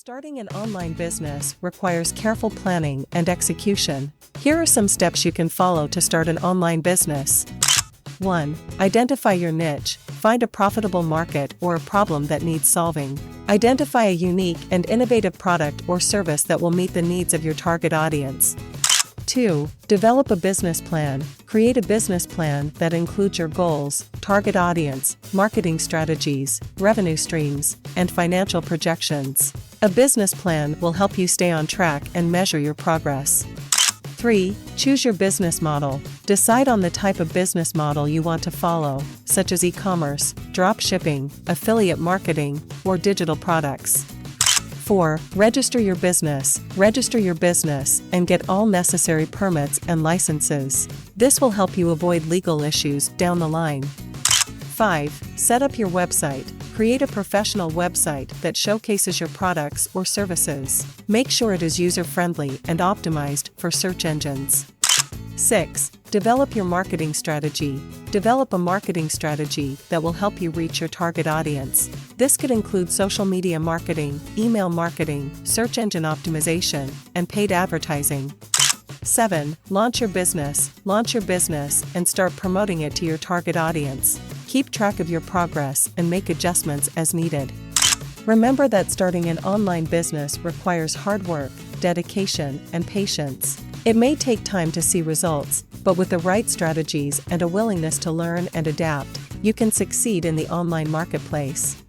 Starting an online business requires careful planning and execution. Here are some steps you can follow to start an online business. 1. Identify your niche. Find a profitable market or a problem that needs solving. Identify a unique and innovative product or service that will meet the needs of your target audience. 2. Develop a business plan. Create a business plan that includes your goals, target audience, marketing strategies, revenue streams, and financial projections. A business plan will help you stay on track and measure your progress. 3. Choose your business model. Decide on the type of business model you want to follow, such as e-commerce, drop shipping, affiliate marketing, or digital products. 4. Register your business. Register your business and get all necessary permits and licenses. This will help you avoid legal issues down the line. 5. Set up your website. Create a professional website that showcases your products or services. Make sure it is user-friendly and optimized for search engines. 6. Develop your marketing strategy. Develop a marketing strategy that will help you reach your target audience. This could include social media marketing, email marketing, search engine optimization, and paid advertising. 7. Launch your business. Launch your business and start promoting it to your target audience. Keep track of your progress and make adjustments as needed. Remember that starting an online business requires hard work, dedication, and patience. It may take time to see results, but with the right strategies and a willingness to learn and adapt, you can succeed in the online marketplace.